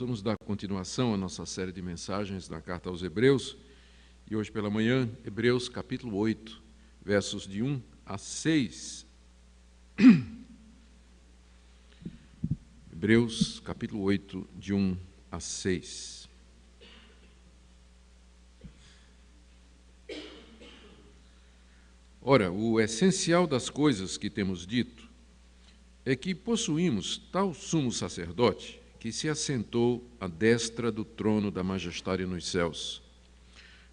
Vamos dar continuação à nossa série de mensagens na Carta aos Hebreus, e hoje pela manhã, Hebreus capítulo 8, versos de 1 a 6. Hebreus capítulo 8, de 1 a 6. Ora, o essencial das coisas que temos dito é que possuímos tal sumo sacerdote que se assentou à destra do trono da majestade nos céus,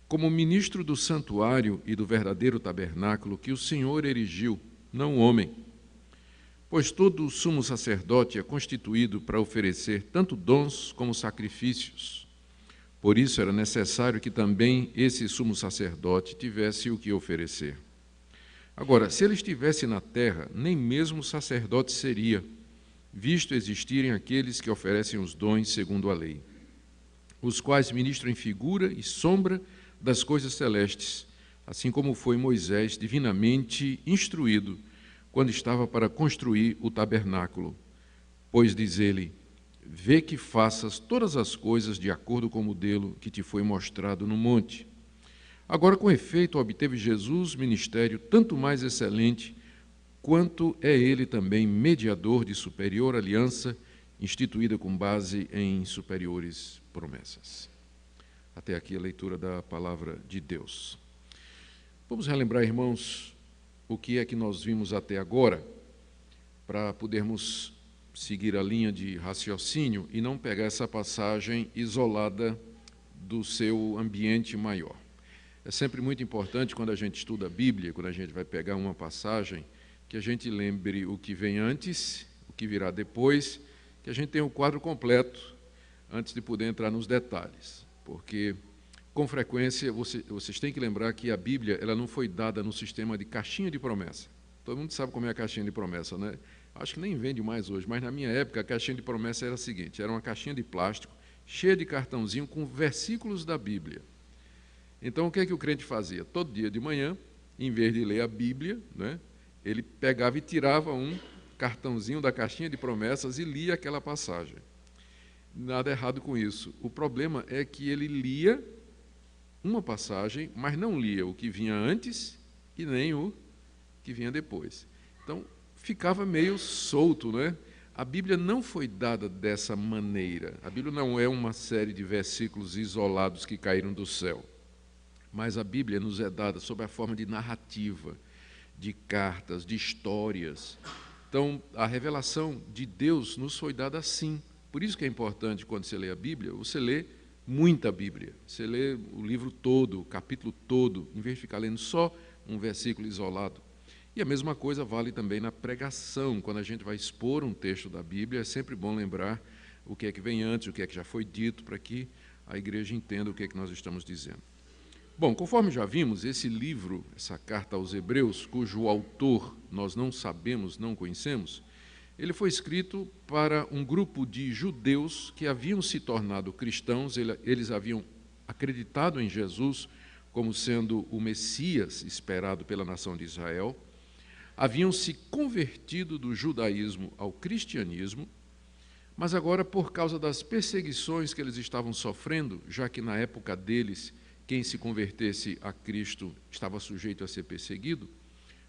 como ministro do santuário e do verdadeiro tabernáculo que o Senhor erigiu, não o homem. Pois todo o sumo sacerdote é constituído para oferecer tanto dons como sacrifícios. Por isso era necessário que também esse sumo sacerdote tivesse o que oferecer. Agora, se ele estivesse na terra, nem mesmo sacerdote seria, visto existirem aqueles que oferecem os dons segundo a lei, os quais ministram em figura e sombra das coisas celestes, assim como foi Moisés divinamente instruído quando estava para construir o tabernáculo. Pois diz ele: vê que faças todas as coisas de acordo com o modelo que te foi mostrado no monte. Agora, com efeito, obteve Jesus ministério tanto mais excelente, quanto é ele também mediador de superior aliança, instituída com base em superiores promessas. Até aqui a leitura da palavra de Deus. Vamos relembrar, irmãos, o que é que nós vimos até agora, para podermos seguir a linha de raciocínio e não pegar essa passagem isolada do seu ambiente maior. É sempre muito importante, quando a gente estuda a Bíblia, quando a gente vai pegar uma passagem, que a gente lembre o que vem antes, o que virá depois, que a gente tenha o quadro completo antes de poder entrar nos detalhes. Porque, com frequência, vocês têm que lembrar que a Bíblia ela não foi dada no sistema de caixinha de promessa. Todo mundo sabe como é a caixinha de promessa, né? Acho que nem vende mais hoje, mas na minha época a caixinha de promessa era a seguinte: era uma caixinha de plástico, cheia de cartãozinho com versículos da Bíblia. Então, o que é que o crente fazia? Todo dia de manhã, em vez de ler a Bíblia, né, ele pegava e tirava um cartãozinho da caixinha de promessas e lia aquela passagem. Nada errado com isso. O problema é que ele lia uma passagem, mas não lia o que vinha antes e nem o que vinha depois. Então, ficava meio solto, né? A Bíblia não foi dada dessa maneira. A Bíblia não é uma série de versículos isolados que caíram do céu. Mas a Bíblia nos é dada sob a forma de narrativa, de cartas, de histórias. Então, a revelação de Deus nos foi dada assim. Por isso que é importante, quando você lê a Bíblia, você lê muita Bíblia. Você lê o livro todo, o capítulo todo, em vez de ficar lendo só um versículo isolado. E a mesma coisa vale também na pregação. Quando a gente vai expor um texto da Bíblia, é sempre bom lembrar o que é que vem antes, o que é que já foi dito, para que a igreja entenda o que é que nós estamos dizendo. Bom, conforme já vimos, esse livro, essa carta aos Hebreus, cujo autor nós não sabemos, não conhecemos, ele foi escrito para um grupo de judeus que haviam se tornado cristãos, eles haviam acreditado em Jesus como sendo o Messias esperado pela nação de Israel, haviam se convertido do judaísmo ao cristianismo, mas agora, por causa das perseguições que eles estavam sofrendo, já que na época deles quem se convertesse a Cristo estava sujeito a ser perseguido,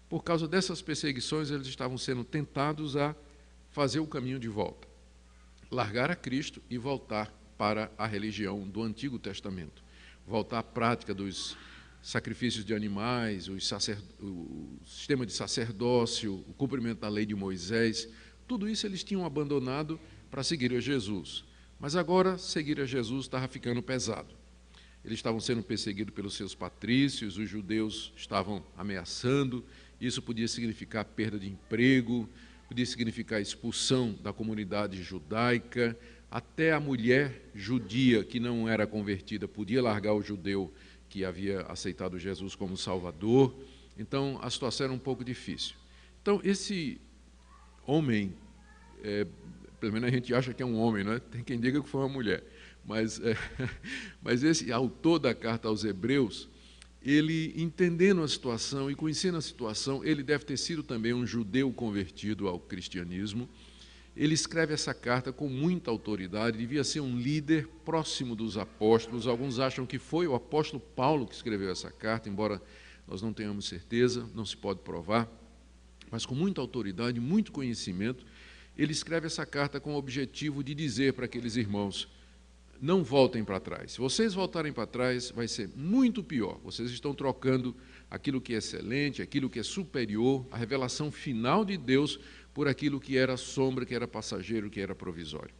por causa dessas perseguições eles estavam sendo tentados a fazer o caminho de volta, largar a Cristo e voltar para a religião do Antigo Testamento, voltar à prática dos sacrifícios de animais, o sistema de sacerdócio, o cumprimento da lei de Moisés, tudo isso eles tinham abandonado para seguir a Jesus. Mas agora seguir a Jesus estava ficando pesado. Eles estavam sendo perseguidos pelos seus patrícios, os judeus estavam ameaçando, isso podia significar perda de emprego, podia significar expulsão da comunidade judaica, até a mulher judia que não era convertida podia largar o judeu que havia aceitado Jesus como Salvador. Então, a situação era um pouco difícil. Então, esse homem, pelo menos a gente acha que é um homem, não é? Tem quem diga que foi uma mulher. Mas esse autor da carta aos Hebreus, ele entendendo a situação e conhecendo a situação, ele deve ter sido também um judeu convertido ao cristianismo, ele escreve essa carta com muita autoridade, devia ser um líder próximo dos apóstolos. Alguns acham que foi o apóstolo Paulo que escreveu essa carta, embora nós não tenhamos certeza, não se pode provar, mas com muita autoridade, muito conhecimento, ele escreve essa carta com o objetivo de dizer para aqueles irmãos: não voltem para trás. Se vocês voltarem para trás, vai ser muito pior. Vocês estão trocando aquilo que é excelente, aquilo que é superior, a revelação final de Deus, por aquilo que era sombra, que era passageiro, que era provisório.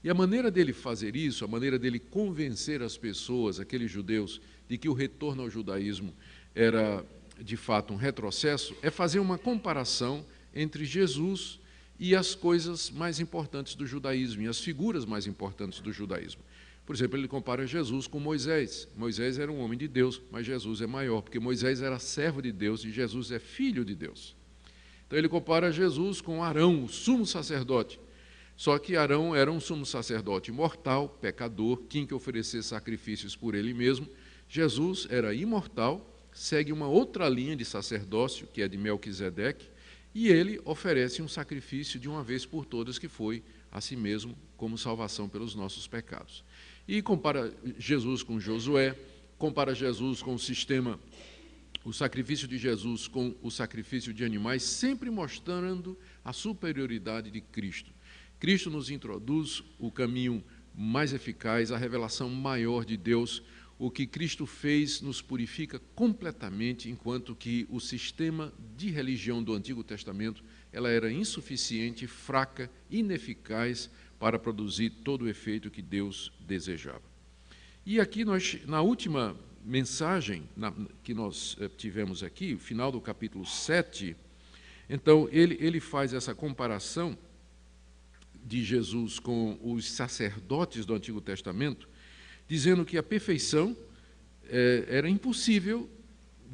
E a maneira dele fazer isso, a maneira dele convencer as pessoas, aqueles judeus, de que o retorno ao judaísmo era, de fato, um retrocesso, é fazer uma comparação entre Jesus e as coisas mais importantes do judaísmo, e as figuras mais importantes do judaísmo. Por exemplo, ele compara Jesus com Moisés. Moisés era um homem de Deus, mas Jesus é maior, porque Moisés era servo de Deus e Jesus é filho de Deus. Então ele compara Jesus com Arão, o sumo sacerdote. Só que Arão era um sumo sacerdote mortal, pecador, tinha que oferecer sacrifícios por ele mesmo. Jesus era imortal, segue uma outra linha de sacerdócio, que é de Melquisedeque, e ele oferece um sacrifício de uma vez por todas, que foi a si mesmo como salvação pelos nossos pecados. E compara Jesus com Josué, compara Jesus com o sistema, o sacrifício de Jesus com o sacrifício de animais, sempre mostrando a superioridade de Cristo. Cristo nos introduz o caminho mais eficaz, a revelação maior de Deus. O que Cristo fez nos purifica completamente, enquanto que o sistema de religião do Antigo Testamento ela era insuficiente, fraca, ineficaz para produzir todo o efeito que Deus desejava. E aqui na última mensagem que nós tivemos aqui, o final do capítulo 7, então ele faz essa comparação de Jesus com os sacerdotes do Antigo Testamento, dizendo que a perfeição era impossível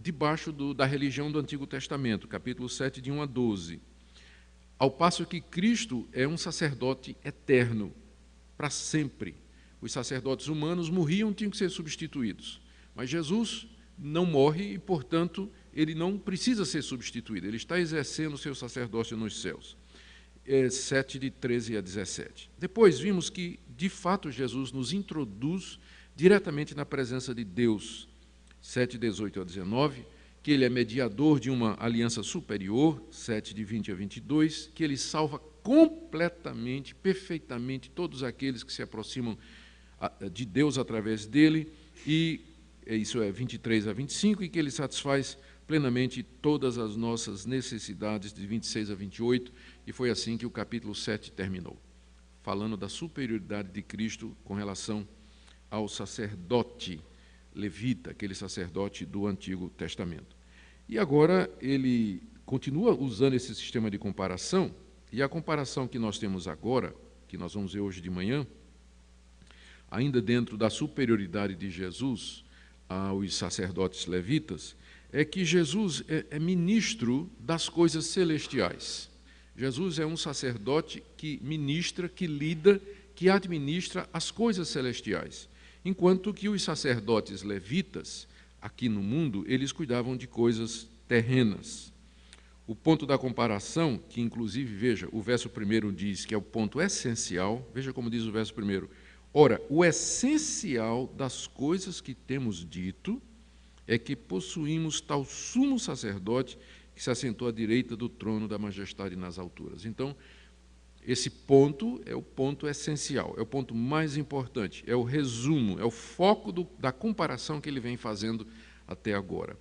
debaixo da religião do Antigo Testamento, capítulo 7, de 1 a 12. Ao passo que Cristo é um sacerdote eterno, para sempre. Os sacerdotes humanos morriam, tinham que ser substituídos. Mas Jesus não morre e, portanto, ele não precisa ser substituído. Ele está exercendo o seu sacerdócio nos céus. 7, de 13 a 17. Depois vimos que, de fato, Jesus nos introduz diretamente na presença de Deus, 7, 18 a 19, que ele é mediador de uma aliança superior, 7, de 20 a 22, que ele salva completamente, perfeitamente, todos aqueles que se aproximam de Deus através dele, e isso é 23 a 25, e que ele satisfaz plenamente todas as nossas necessidades, de 26 a 28, e foi assim que o capítulo 7 terminou, falando da superioridade de Cristo com relação ao sacerdote levita, aquele sacerdote do Antigo Testamento. E agora ele continua usando esse sistema de comparação, e a comparação que nós temos agora, que nós vamos ver hoje de manhã, ainda dentro da superioridade de Jesus aos sacerdotes levitas, é que Jesus é ministro das coisas celestiais. Jesus é um sacerdote que ministra, que lida, que administra as coisas celestiais, enquanto que os sacerdotes levitas, aqui no mundo, eles cuidavam de coisas terrenas. O ponto da comparação, que inclusive, veja, o verso 1 diz que é o ponto essencial, veja como diz o verso 1. Ora, o essencial das coisas que temos dito é que possuímos tal sumo sacerdote que se assentou à direita do trono da majestade nas alturas. Então, esse ponto é o ponto essencial, é o ponto mais importante, é o resumo, é o foco da comparação que ele vem fazendo até agora.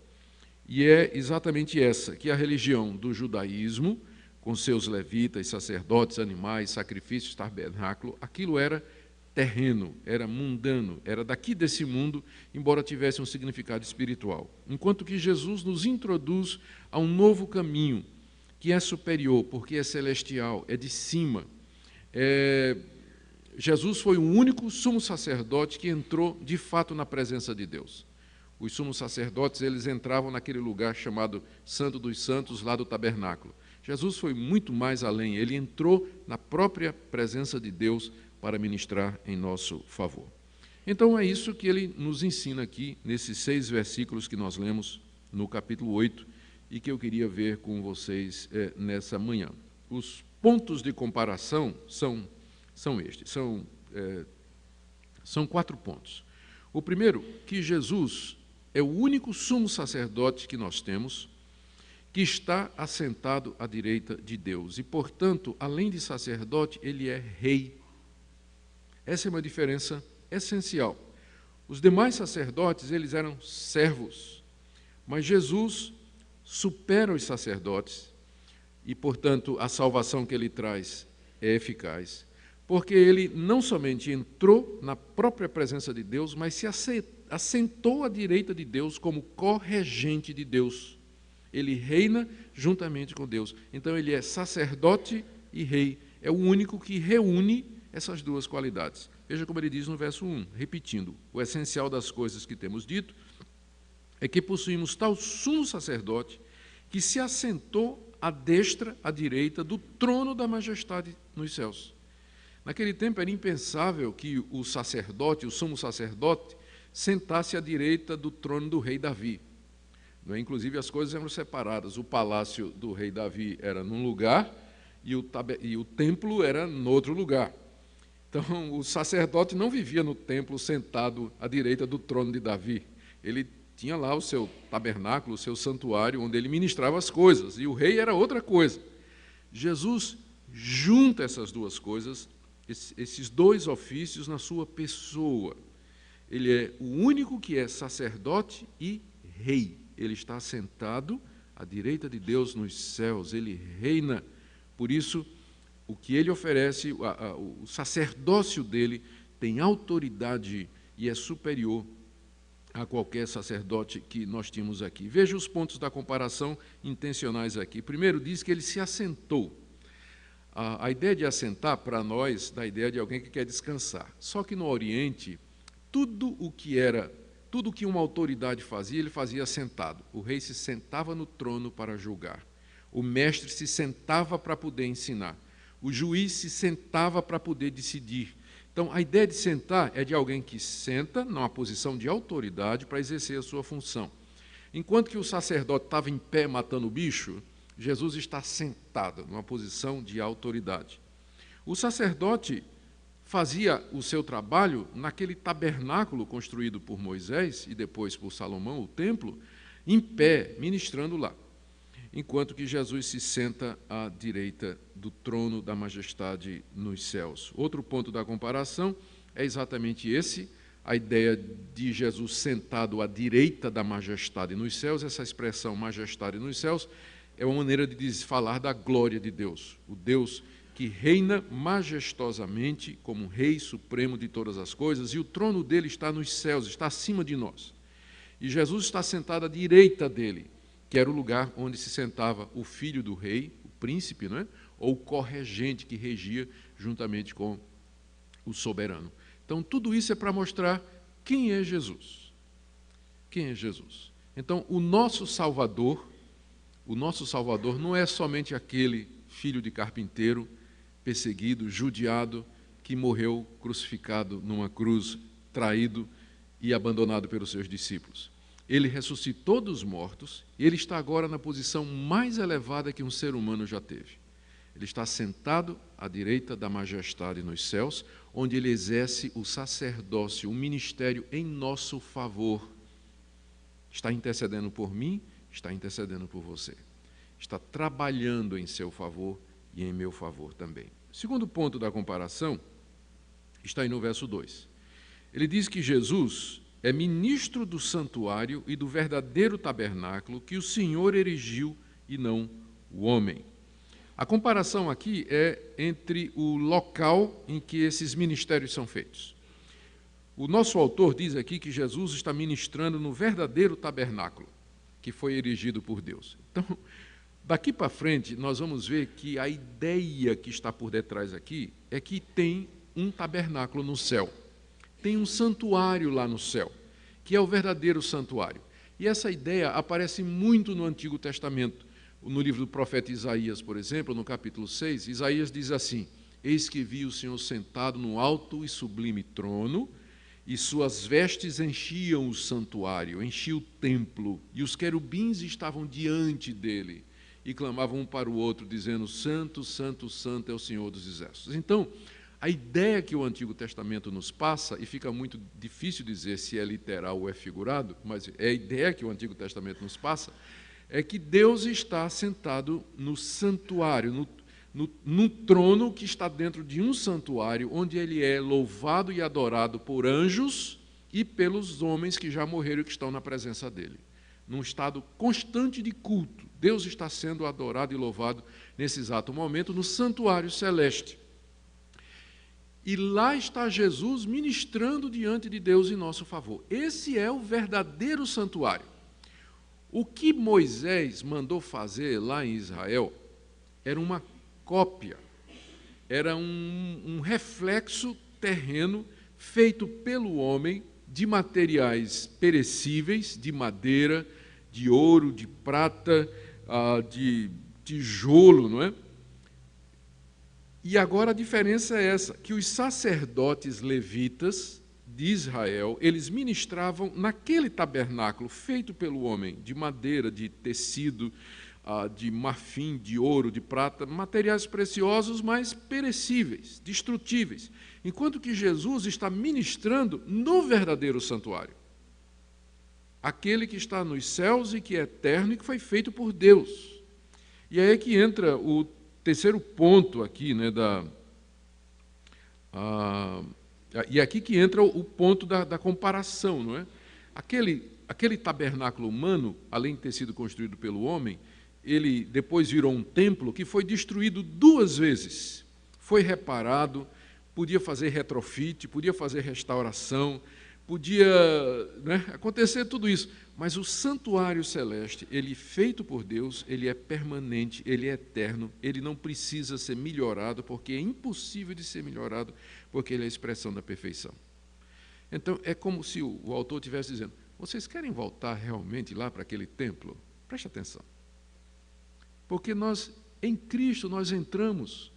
E é exatamente essa, que a religião do judaísmo, com seus levitas, sacerdotes, animais, sacrifícios, tabernáculo, aquilo era terreno, era mundano, era daqui desse mundo, embora tivesse um significado espiritual. Enquanto que Jesus nos introduz a um novo caminho, que é superior, porque é celestial, é de cima. Jesus foi o único sumo sacerdote que entrou, de fato, na presença de Deus. Os sumos sacerdotes, eles entravam naquele lugar chamado Santo dos Santos, lá do tabernáculo. Jesus foi muito mais além, ele entrou na própria presença de Deus para ministrar em nosso favor. Então, é isso que ele nos ensina aqui, nesses 6 versículos que nós lemos no capítulo 8, e que eu queria ver com vocês nessa manhã. Os pontos de comparação são estes, são 4 pontos. O primeiro, que Jesus é o único sumo sacerdote que nós temos que está assentado à direita de Deus. E, portanto, além de sacerdote, ele é rei. Essa é uma diferença essencial. Os demais sacerdotes, eles eram servos, mas Jesus supera os sacerdotes e, portanto, a salvação que ele traz é eficaz, porque ele não somente entrou na própria presença de Deus, mas se assentou à direita de Deus como corregente de Deus. Ele reina juntamente com Deus. Então, ele é sacerdote e rei. É o único que reúne essas duas qualidades. Veja como ele diz no verso 1, repetindo: o essencial das coisas que temos dito é que possuímos tal sumo sacerdote que se assentou à destra, à direita, do trono da majestade nos céus. Naquele tempo era impensável que o sacerdote, o sumo sacerdote, sentasse à direita do trono do rei Davi. Inclusive, as coisas eram separadas. O palácio do rei Davi era num lugar e o templo era no outro lugar. Então, o sacerdote não vivia no templo sentado à direita do trono de Davi. Ele tinha lá o seu tabernáculo, o seu santuário, onde ele ministrava as coisas, e o rei era outra coisa. Jesus junta essas duas coisas, esses dois ofícios na sua pessoa. Ele é o único que é sacerdote e rei. Ele está assentado à direita de Deus nos céus, ele reina. Por isso, o que ele oferece, o sacerdócio dele tem autoridade e é superior a qualquer sacerdote que nós tínhamos aqui. Veja os pontos da comparação intencionais aqui. Primeiro, diz que ele se assentou. A ideia de assentar, para nós, dá a ideia de alguém que quer descansar. Só que no Oriente, tudo o que uma autoridade fazia, ele fazia sentado. O rei se sentava no trono para julgar. O mestre se sentava para poder ensinar. O juiz se sentava para poder decidir. Então, a ideia de sentar é de alguém que senta numa posição de autoridade para exercer a sua função. Enquanto que o sacerdote estava em pé matando o bicho, Jesus está sentado numa posição de autoridade. O sacerdote fazia o seu trabalho naquele tabernáculo construído por Moisés e depois por Salomão, o templo, em pé, ministrando lá, enquanto que Jesus se senta à direita do trono da majestade nos céus. Outro ponto da comparação é exatamente esse, a ideia de Jesus sentado à direita da majestade nos céus. Essa expressão majestade nos céus é uma maneira de falar da glória de Deus, o Deus que reina majestosamente como Rei Supremo de todas as coisas, e o trono dele está nos céus, está acima de nós. E Jesus está sentado à direita dele, que era o lugar onde se sentava o filho do rei, o príncipe, não é? Ou o corregente que regia juntamente com o soberano. Então, tudo isso é para mostrar quem é Jesus. Quem é Jesus? Então, o nosso Salvador não é somente aquele filho de carpinteiro, perseguido, judiado, que morreu crucificado numa cruz, traído e abandonado pelos seus discípulos. Ele ressuscitou dos mortos e ele está agora na posição mais elevada que um ser humano já teve. Ele está sentado à direita da majestade nos céus, onde ele exerce o sacerdócio, o ministério em nosso favor. Está intercedendo por mim, está intercedendo por você. Está trabalhando em seu favor e em meu favor também. O segundo ponto da comparação está aí no verso 2. Ele diz que Jesus é ministro do santuário e do verdadeiro tabernáculo que o Senhor erigiu e não o homem. A comparação aqui é entre o local em que esses ministérios são feitos. O nosso autor diz aqui que Jesus está ministrando no verdadeiro tabernáculo que foi erigido por Deus. Então, daqui para frente, nós vamos ver que a ideia que está por detrás aqui é que tem um tabernáculo no céu. Tem um santuário lá no céu, que é o verdadeiro santuário. E essa ideia aparece muito no Antigo Testamento. No livro do profeta Isaías, por exemplo, no capítulo 6, Isaías diz assim: eis que vi o Senhor sentado no alto e sublime trono, e suas vestes enchiam o santuário, enchia o templo, e os querubins estavam diante dele. e clamavam um para o outro, dizendo: Santo, Santo, Santo é o Senhor dos Exércitos. Então, a ideia que o Antigo Testamento nos passa, e fica muito difícil dizer se é literal ou é figurado, mas é a ideia que o Antigo Testamento nos passa, é que Deus está sentado no santuário, num trono que está dentro de um santuário, onde ele é louvado e adorado por anjos e pelos homens que já morreram e que estão na presença dele. Num estado constante de culto, Deus está sendo adorado e louvado nesse exato momento no santuário celeste. E lá está Jesus ministrando diante de Deus em nosso favor. Esse é o verdadeiro santuário. O que Moisés mandou fazer lá em Israel era uma cópia, era um reflexo terreno feito pelo homem de materiais perecíveis, de madeira, de ouro, de prata, de tijolo, não é? E agora a diferença é essa, que os sacerdotes levitas de Israel, eles ministravam naquele tabernáculo feito pelo homem, de madeira, de tecido, de marfim, de ouro, de prata, materiais preciosos, mas perecíveis, destrutíveis, enquanto que Jesus está ministrando no verdadeiro santuário, aquele que está nos céus e que é eterno e que foi feito por Deus. E aí é que entra o terceiro ponto aqui, né, e aqui que entra o ponto da comparação, não é? Aquele tabernáculo humano, além de ter sido construído pelo homem, ele depois virou um templo que foi destruído 2 vezes. Foi reparado, podia fazer retrofit, podia fazer restauração, podia, né, acontecer tudo isso. Mas o santuário celeste, ele feito por Deus, ele é permanente, ele é eterno, ele não precisa ser melhorado, porque é impossível de ser melhorado, porque ele é a expressão da perfeição. Então, é como se o autor estivesse dizendo: vocês querem voltar realmente lá para aquele templo? Preste atenção. Porque nós, em Cristo, nós entramos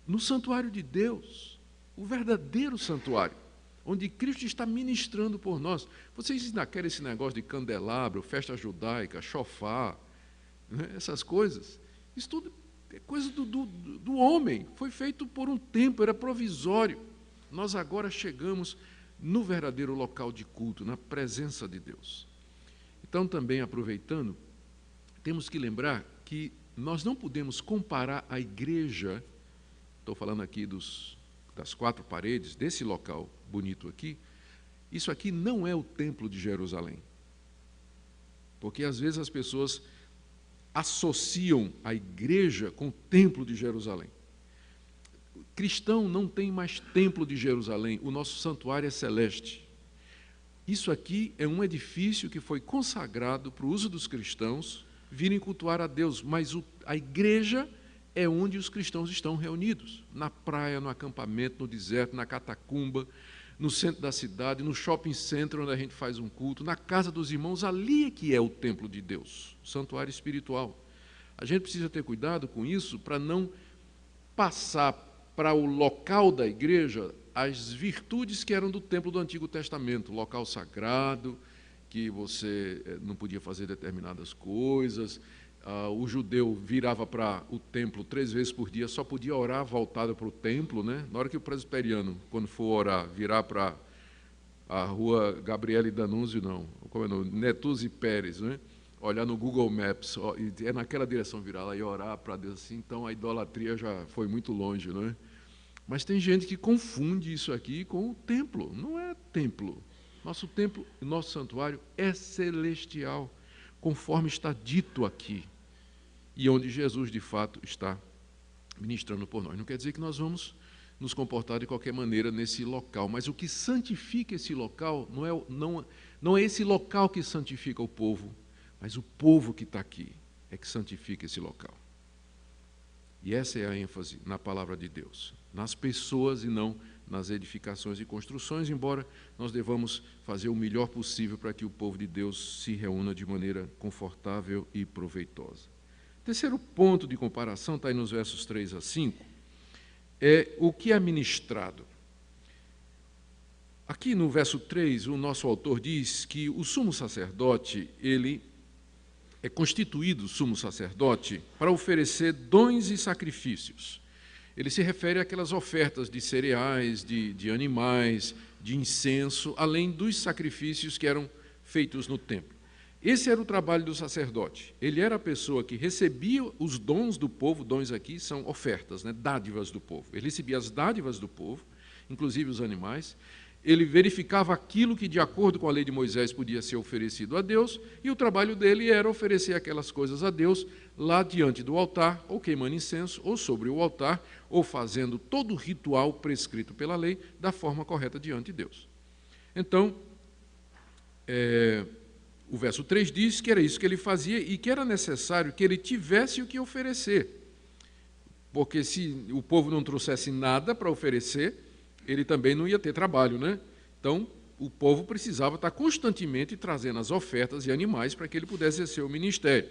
no santuário de Deus, o verdadeiro santuário, onde Cristo está ministrando por nós. Vocês ainda querem esse negócio de candelabro, festa judaica, chofar, né, essas coisas? Isso tudo é coisa do homem, foi feito por um tempo, era provisório. Nós agora chegamos no verdadeiro local de culto, na presença de Deus. Então, também aproveitando, temos que lembrar que nós não podemos comparar a igreja, estou falando aqui das 4 paredes, desse local bonito aqui, isso aqui não é o templo de Jerusalém. Porque às vezes as pessoas associam a igreja com o templo de Jerusalém. O cristão não tem mais templo de Jerusalém, o nosso santuário é celeste. Isso aqui é um edifício que foi consagrado para o uso dos cristãos virem cultuar a Deus, mas a igreja é onde os cristãos estão reunidos, na praia, no acampamento, no deserto, na catacumba, no centro da cidade, no shopping center onde a gente faz um culto, na casa dos irmãos, ali é que é o templo de Deus, o santuário espiritual. A gente precisa ter cuidado com isso para não passar para o local da igreja as virtudes que eram do templo do Antigo Testamento, local sagrado, que você não podia fazer determinadas coisas, o judeu virava para o templo 3 vezes por dia, só podia orar voltado para o templo, né? Na hora que o presbiteriano, quando for orar, virar para a rua Gabriele D'Annunzio, não, como é o nome? Netuzzi Pérez, né? Olhar no Google Maps, é naquela direção virar lá e orar para Deus assim, então a idolatria já foi muito longe, não é? Mas tem gente que confunde isso aqui com o templo, não é templo. Nosso templo, nosso santuário é celestial, conforme está dito aqui, e onde Jesus, de fato, está ministrando por nós. Não quer dizer que nós vamos nos comportar de qualquer maneira nesse local, mas o que santifica esse local não é esse local que santifica o povo, mas o povo que está aqui é que santifica esse local. E essa é a ênfase na palavra de Deus, nas pessoas e não nas edificações e construções, embora nós devamos fazer o melhor possível para que o povo de Deus se reúna de maneira confortável e proveitosa. Terceiro ponto de comparação, está aí nos versos 3 a 5, é o que é ministrado. Aqui no verso 3, o nosso autor diz que o sumo sacerdote, ele é constituído sumo sacerdote para oferecer dons e sacrifícios. Ele se refere àquelas ofertas de cereais, de animais, de incenso, além dos sacrifícios que eram feitos no templo. Esse era o trabalho do sacerdote. Ele era a pessoa que recebia os dons do povo, dons aqui são ofertas, né, dádivas do povo. Ele recebia as dádivas do povo, inclusive os animais. Ele verificava aquilo que, de acordo com a lei de Moisés, podia ser oferecido a Deus, e o trabalho dele era oferecer aquelas coisas a Deus lá diante do altar, ou queimando incenso, ou sobre o altar, ou fazendo todo o ritual prescrito pela lei da forma correta diante de Deus. Então, o verso 3 diz que era isso que ele fazia e que era necessário que ele tivesse o que oferecer, porque se o povo não trouxesse nada para oferecer, ele também não ia ter trabalho, né? Então, o povo precisava estar constantemente trazendo as ofertas e animais para que ele pudesse exercer o ministério.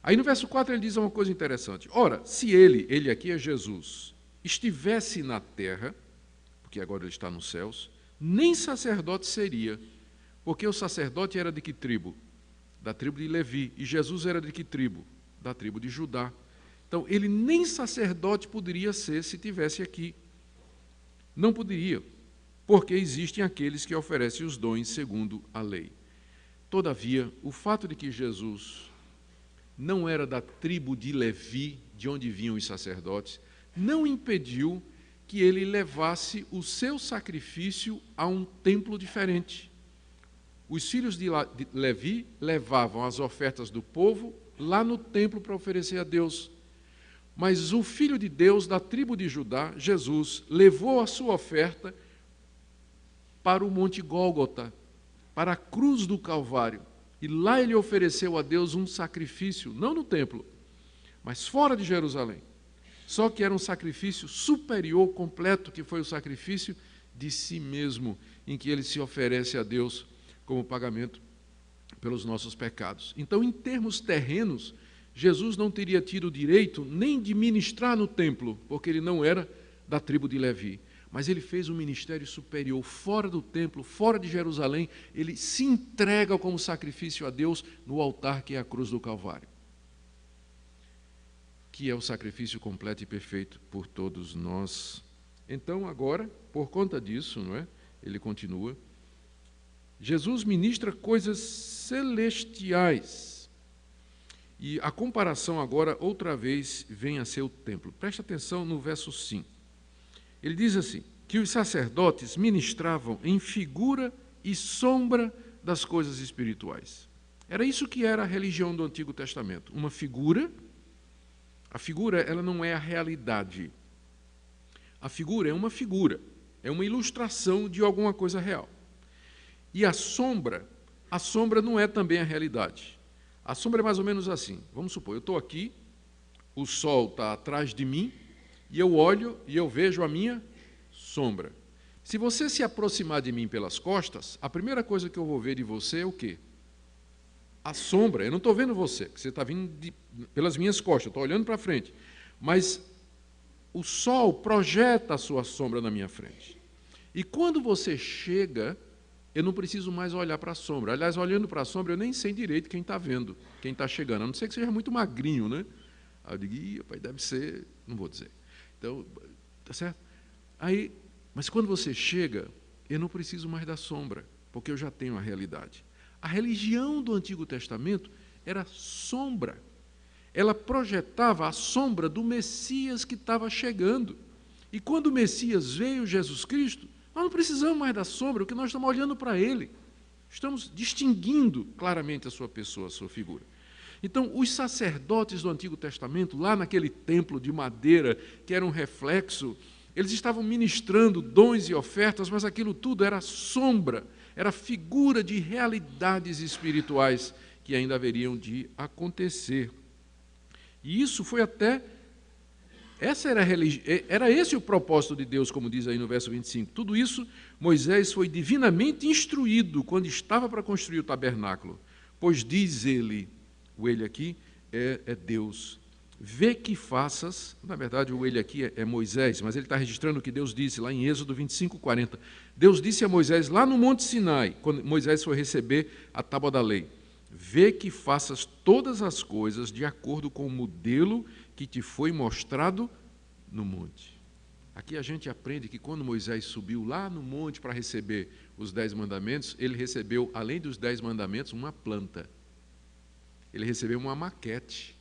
Aí no verso 4 ele diz uma coisa interessante. Ora, se ele aqui é Jesus, estivesse na terra, porque agora ele está nos céus, nem sacerdote seria, porque o sacerdote era de que tribo? Da tribo de Levi. E Jesus era de que tribo? Da tribo de Judá. Então, ele nem sacerdote poderia ser se estivesse aqui. Não poderia, porque existem aqueles que oferecem os dons segundo a lei. Todavia, o fato de que Jesus não era da tribo de Levi, de onde vinham os sacerdotes, não impediu que ele levasse o seu sacrifício a um templo diferente. Os filhos de Levi levavam as ofertas do povo lá no templo para oferecer a Deus. Mas o Filho de Deus, da tribo de Judá, Jesus, levou a sua oferta para o Monte Gólgota, para a cruz do Calvário. E lá ele ofereceu a Deus um sacrifício, não no templo, mas fora de Jerusalém. Só que era um sacrifício superior, completo, que foi o sacrifício de si mesmo, em que ele se oferece a Deus como pagamento pelos nossos pecados. Então, em termos terrenos, Jesus não teria tido o direito nem de ministrar no templo, porque ele não era da tribo de Levi. Mas ele fez um ministério superior, fora do templo, fora de Jerusalém. Ele se entrega como sacrifício a Deus no altar que é a cruz do Calvário, que é o sacrifício completo e perfeito por todos nós. Então, agora, por conta disso, não é? Ele continua, Jesus ministra coisas celestiais. E a comparação agora, outra vez, vem a ser o templo. Presta atenção no verso 5. Ele diz assim, que os sacerdotes ministravam em figura e sombra das coisas espirituais. Era isso que era a religião do Antigo Testamento. Uma figura, a figura ela não é a realidade. A figura é uma ilustração de alguma coisa real. E a sombra não é também a realidade. A sombra é mais ou menos assim. Vamos supor, eu estou aqui, o sol está atrás de mim, e eu olho e eu vejo a minha sombra. Se você se aproximar de mim pelas costas, a primeira coisa que eu vou ver de você é o quê? A sombra. Eu não estou vendo você, porque você está vindo pelas minhas costas, eu estou olhando para frente. Mas o sol projeta a sua sombra na minha frente. E quando você chega, eu não preciso mais olhar para a sombra. Aliás, olhando para a sombra, eu nem sei direito quem está vendo, quem está chegando, a não ser que seja muito magrinho, né? Aí eu digo, pai, deve ser, não vou dizer. Então, tá certo? Aí, mas quando você chega, eu não preciso mais da sombra, porque eu já tenho a realidade. A religião do Antigo Testamento era sombra. Ela projetava a sombra do Messias que estava chegando. E quando o Messias veio, Jesus Cristo, nós não precisamos mais da sombra, porque nós estamos olhando para ele. Estamos distinguindo claramente a sua pessoa, a sua figura. Então, os sacerdotes do Antigo Testamento, lá naquele templo de madeira, que era um reflexo, eles estavam ministrando dons e ofertas, mas aquilo tudo era sombra, era figura de realidades espirituais que ainda haveriam de acontecer. E isso foi até... Era esse o propósito de Deus, como diz aí no verso 25. Tudo isso, Moisés foi divinamente instruído quando estava para construir o tabernáculo. Pois diz ele, o ele aqui é Deus, vê que faças, na verdade o ele aqui é Moisés, mas ele está registrando o que Deus disse lá em Êxodo 25:40. Deus disse a Moisés lá no Monte Sinai, quando Moisés foi receber a tábua da lei, vê que faças todas as coisas de acordo com o modelo que te foi mostrado no monte. Aqui a gente aprende que quando Moisés subiu lá no monte para receber os 10 mandamentos, ele recebeu, além dos 10 mandamentos, uma planta. Ele recebeu uma maquete,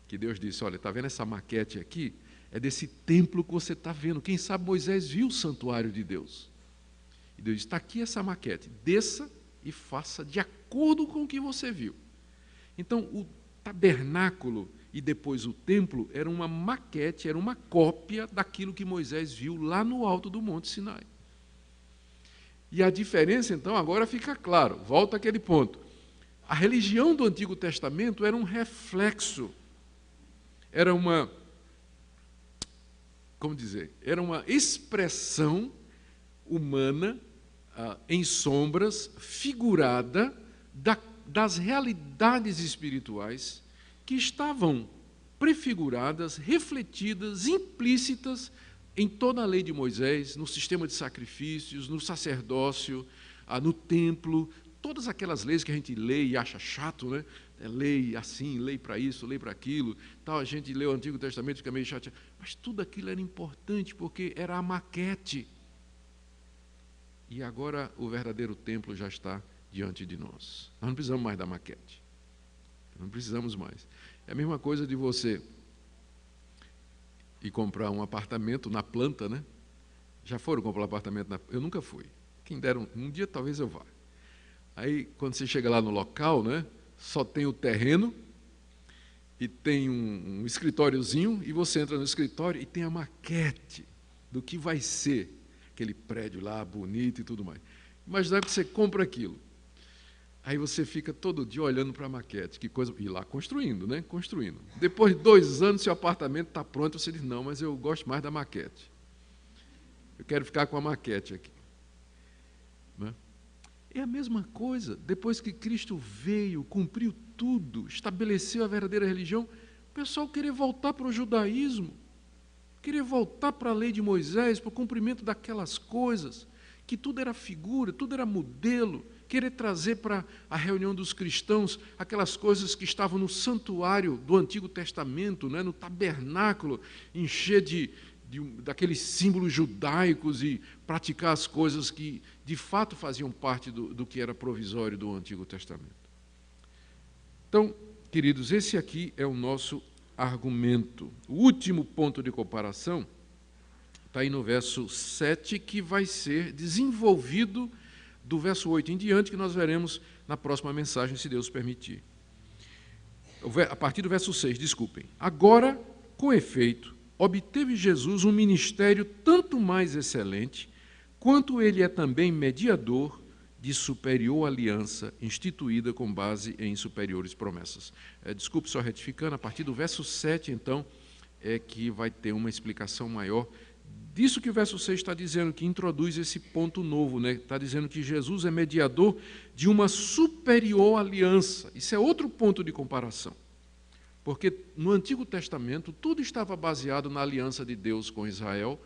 que Deus disse, olha, está vendo essa maquete aqui? É desse templo que você está vendo. Quem sabe Moisés viu o santuário de Deus. E Deus disse, está aqui essa maquete, desça e faça de acordo com o que você viu. Então, o tabernáculo e depois o templo era uma maquete, era uma cópia daquilo que Moisés viu lá no alto do Monte Sinai. E a diferença, então, agora fica claro, volta àquele ponto. A religião do Antigo Testamento era um reflexo, era uma, como dizer, era uma expressão humana em sombras, figurada das realidades espirituais que estavam prefiguradas, refletidas, implícitas em toda a lei de Moisés, no sistema de sacrifícios, no sacerdócio, no templo, todas aquelas leis que a gente lê e acha chato, né? Lei assim, lei para isso, lei para aquilo, tal, a gente lê o Antigo Testamento e fica meio chateado, mas tudo aquilo era importante porque era a maquete. E agora o verdadeiro templo já está diante de nós. Nós não precisamos mais da maquete. Não precisamos mais. É a mesma coisa de você ir comprar um apartamento na planta, né? Já foram comprar um apartamento na planta? Eu nunca fui. Quem dera um dia talvez eu vá. Aí, quando você chega lá no local, né, só tem o terreno e tem um escritóriozinho, e você entra no escritório e tem a maquete do que vai ser aquele prédio lá, bonito e tudo mais. Imagina que você compra aquilo. Aí você fica todo dia olhando para a maquete, que coisa, e lá construindo, né? Construindo. Depois de 2 anos, seu apartamento está pronto, você diz, não, mas eu gosto mais da maquete. Eu quero ficar com a maquete aqui. Né? É a mesma coisa, depois que Cristo veio, cumpriu tudo, estabeleceu a verdadeira religião, o pessoal querer voltar para o judaísmo, querer voltar para a lei de Moisés, para o cumprimento daquelas coisas, que tudo era figura, tudo era modelo, querer trazer para a reunião dos cristãos aquelas coisas que estavam no santuário do Antigo Testamento, né, no tabernáculo, encher daqueles símbolos judaicos e praticar as coisas que, de fato, faziam parte do que era provisório do Antigo Testamento. Então, queridos, esse aqui é o nosso argumento. O último ponto de comparação está aí no verso 7, que vai ser desenvolvido do verso 8 em diante, que nós veremos na próxima mensagem, se Deus permitir. A partir do verso 6, desculpem. Agora, com efeito, obteve Jesus um ministério tanto mais excelente, quanto ele é também mediador de superior aliança, instituída com base em superiores promessas. Desculpe, só retificando, a partir do verso 7, então, é que vai ter uma explicação maior disso que o verso 6 está dizendo, que introduz esse ponto novo, né? Está dizendo que Jesus é mediador de uma superior aliança. Isso é outro ponto de comparação. Porque no Antigo Testamento tudo estava baseado na aliança de Deus com Israel,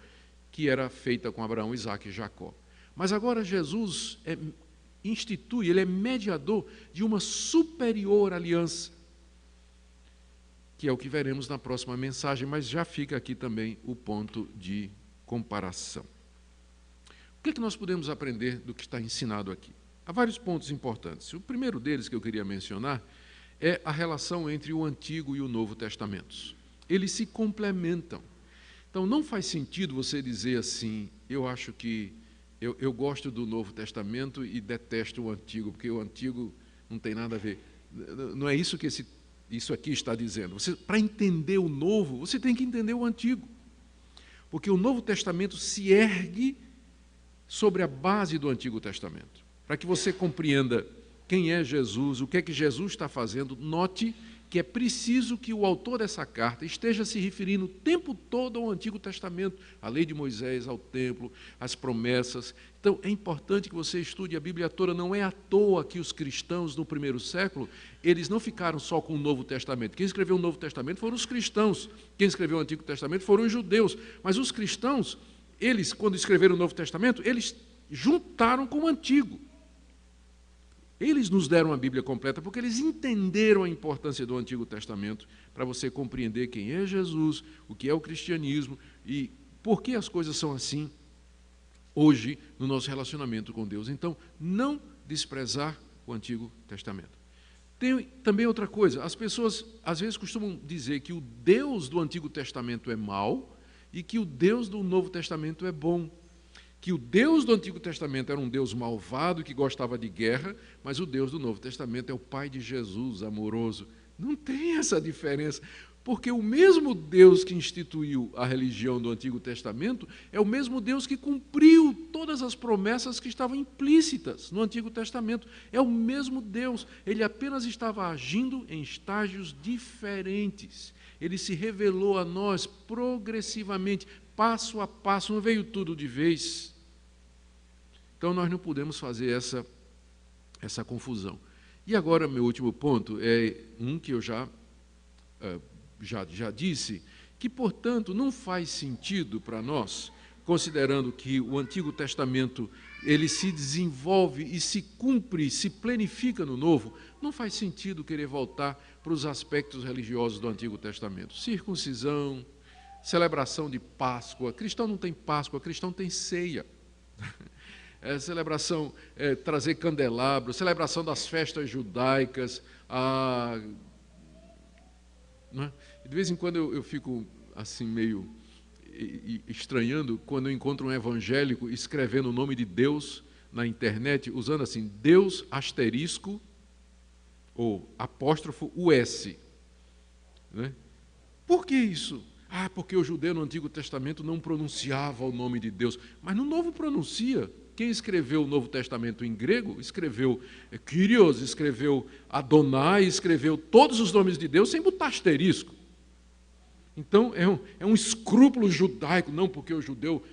que era feita com Abraão, Isaque e Jacó. Mas agora Jesus ele é mediador de uma superior aliança, que é o que veremos na próxima mensagem, mas já fica aqui também o ponto de comparação. O que é que nós podemos aprender do que está ensinado aqui? Há vários pontos importantes. O primeiro deles que eu queria mencionar é a relação entre o Antigo e o Novo Testamentos. Eles se complementam. Então, não faz sentido você dizer assim, eu acho que eu gosto do Novo Testamento e detesto o Antigo, porque o Antigo não tem nada a ver. Não é isso que isso aqui está dizendo. Para entender o Novo, você tem que entender o Antigo. Porque o Novo Testamento se ergue sobre a base do Antigo Testamento. Para que você compreenda quem é Jesus, o que é que Jesus está fazendo, note que é preciso que o autor dessa carta esteja se referindo o tempo todo ao Antigo Testamento, à lei de Moisés, ao templo, às promessas. Então, é importante que você estude a Bíblia toda. Não é à toa que os cristãos, no primeiro século, eles não ficaram só com o Novo Testamento. Quem escreveu o Novo Testamento foram os cristãos. Quem escreveu o Antigo Testamento foram os judeus. Mas os cristãos, eles, quando escreveram o Novo Testamento, eles juntaram com o Antigo. Eles nos deram a Bíblia completa porque eles entenderam a importância do Antigo Testamento para você compreender quem é Jesus, o que é o cristianismo e por que as coisas são assim hoje no nosso relacionamento com Deus. Então, não desprezar o Antigo Testamento. Tem também outra coisa, as pessoas às vezes costumam dizer que o Deus do Antigo Testamento é mau e que o Deus do Novo Testamento é bom. Que o Deus do Antigo Testamento era um Deus malvado que gostava de guerra, mas o Deus do Novo Testamento é o Pai de Jesus, amoroso. Não tem essa diferença, porque o mesmo Deus que instituiu a religião do Antigo Testamento é o mesmo Deus que cumpriu todas as promessas que estavam implícitas no Antigo Testamento. É o mesmo Deus, ele apenas estava agindo em estágios diferentes. Ele se revelou a nós progressivamente, passo a passo, não veio tudo de vez. Então, nós não podemos fazer essa confusão. E agora, meu último ponto é um que eu já disse, que, portanto, não faz sentido para nós, considerando que o Antigo Testamento ele se desenvolve e se cumpre, se planifica no Novo, não faz sentido querer voltar para os aspectos religiosos do Antigo Testamento. Circuncisão, celebração de Páscoa. Cristão não tem Páscoa, cristão tem ceia. Celebração, trazer candelabro, celebração das festas judaicas. Né? De vez em quando eu fico assim meio estranhando quando eu encontro um evangélico escrevendo o nome de Deus na internet, usando assim, Deus asterisco ou apóstrofo US. Né? Por que isso? Porque o judeu no Antigo Testamento não pronunciava o nome de Deus, mas no Novo pronuncia. Quem escreveu o Novo Testamento em grego, escreveu Kyrios, escreveu Adonai, escreveu todos os nomes de Deus sem botar asterisco. Então, é um escrúpulo judaico, não porque o judeu,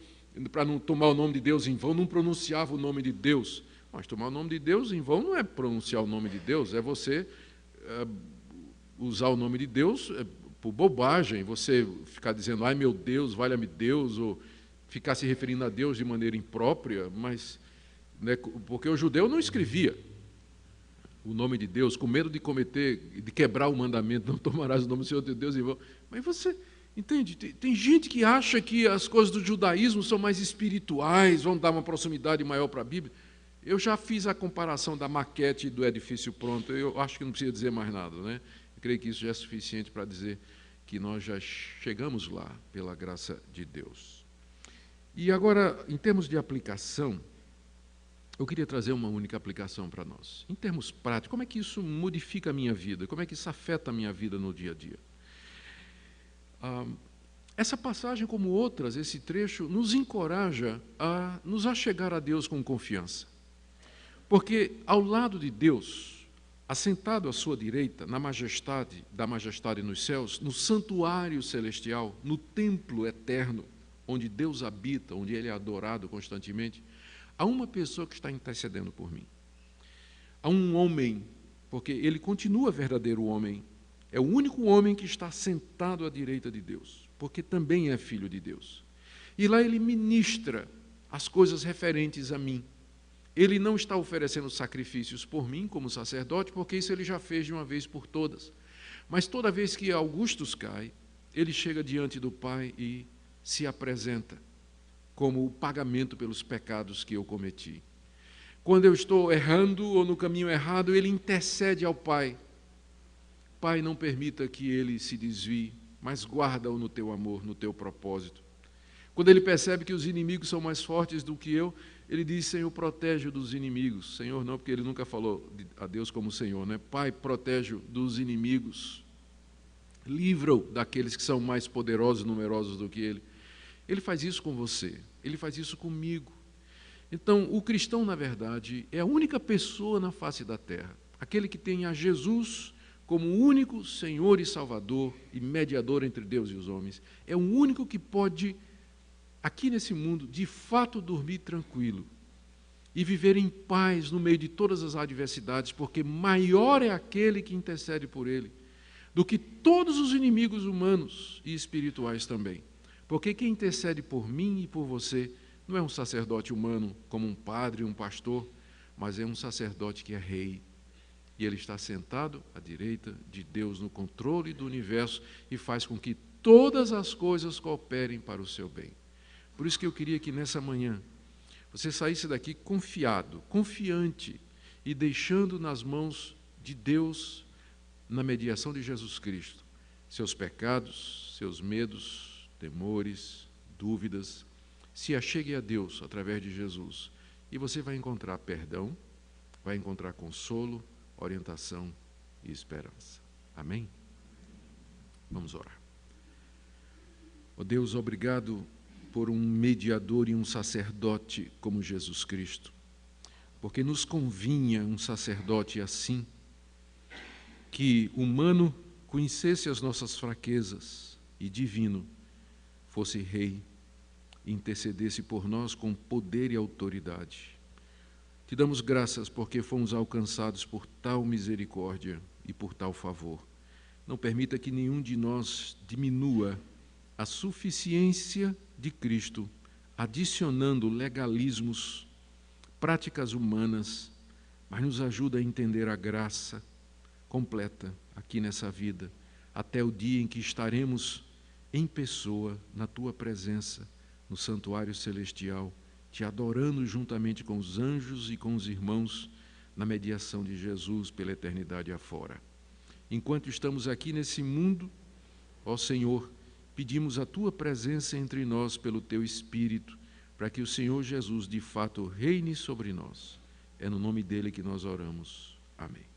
para não tomar o nome de Deus em vão, não pronunciava o nome de Deus. Mas tomar o nome de Deus em vão não é pronunciar o nome de Deus, é você usar o nome de Deus por bobagem, você ficar dizendo, ai meu Deus, valha-me Deus, ou ficar se referindo a Deus de maneira imprópria, mas né, porque o judeu não escrevia o nome de Deus, com medo de quebrar o mandamento, não tomarás o nome do Senhor teu Deus em vão. Mas você entende, tem gente que acha que as coisas do judaísmo são mais espirituais, vão dar uma proximidade maior para a Bíblia. Eu já fiz a comparação da maquete e do edifício pronto, eu acho que não precisa dizer mais nada, né? Eu creio que isso já é suficiente para dizer que nós já chegamos lá, pela graça de Deus. E agora, em termos de aplicação, eu queria trazer uma única aplicação para nós. Em termos práticos, como é que isso modifica a minha vida? Como é que isso afeta a minha vida no dia a dia? Essa passagem, como outras, esse trecho, nos encoraja a nos achegar a Deus com confiança. Porque ao lado de Deus, assentado à sua direita, na majestade da majestade nos céus, no santuário celestial, no templo eterno, onde Deus habita, onde Ele é adorado constantemente, há uma pessoa que está intercedendo por mim. Há um homem, porque ele continua verdadeiro homem, é o único homem que está sentado à direita de Deus, porque também é filho de Deus. E lá ele ministra as coisas referentes a mim. Ele não está oferecendo sacrifícios por mim como sacerdote, porque isso ele já fez de uma vez por todas. Mas toda vez que Augustus cai, ele chega diante do Pai e se apresenta como o pagamento pelos pecados que eu cometi. Quando eu estou errando ou no caminho errado, ele intercede ao Pai. Pai, não permita que ele se desvie, mas guarda-o no teu amor, no teu propósito. Quando ele percebe que os inimigos são mais fortes do que eu, ele diz, Senhor, protege-o dos inimigos. Senhor não, porque ele nunca falou a Deus como Senhor, né? Pai, protege-o dos inimigos. Livra-o daqueles que são mais poderosos e numerosos do que ele. Ele faz isso com você, ele faz isso comigo. Então, o cristão, na verdade, é a única pessoa na face da terra, aquele que tem a Jesus como o único Senhor e Salvador e mediador entre Deus e os homens. É o único que pode, aqui nesse mundo, de fato dormir tranquilo e viver em paz no meio de todas as adversidades, porque maior é aquele que intercede por ele do que todos os inimigos humanos e espirituais também. Porque quem intercede por mim e por você não é um sacerdote humano como um padre, um pastor, mas é um sacerdote que é rei. E ele está sentado à direita de Deus no controle do universo e faz com que todas as coisas cooperem para o seu bem. Por isso que eu queria que nessa manhã você saísse daqui confiado, confiante e deixando nas mãos de Deus, na mediação de Jesus Cristo, seus pecados, seus medos, temores, dúvidas. Se achegue a Deus através de Jesus e você vai encontrar perdão, vai encontrar consolo, orientação e esperança. Amém? Vamos orar. Ó Deus, obrigado por um mediador e um sacerdote como Jesus Cristo, porque nos convinha um sacerdote assim, que humano conhecesse as nossas fraquezas e divino fosse rei e intercedesse por nós com poder e autoridade. Te damos graças porque fomos alcançados por tal misericórdia e por tal favor. Não permita que nenhum de nós diminua a suficiência de Cristo, adicionando legalismos, práticas humanas, mas nos ajuda a entender a graça completa aqui nessa vida, até o dia em que estaremos em pessoa, na Tua presença, no santuário celestial, Te adorando juntamente com os anjos e com os irmãos, na mediação de Jesus pela eternidade afora. Enquanto estamos aqui nesse mundo, ó Senhor, pedimos a Tua presença entre nós pelo Teu Espírito, para que o Senhor Jesus de fato reine sobre nós. É no nome dele que nós oramos. Amém.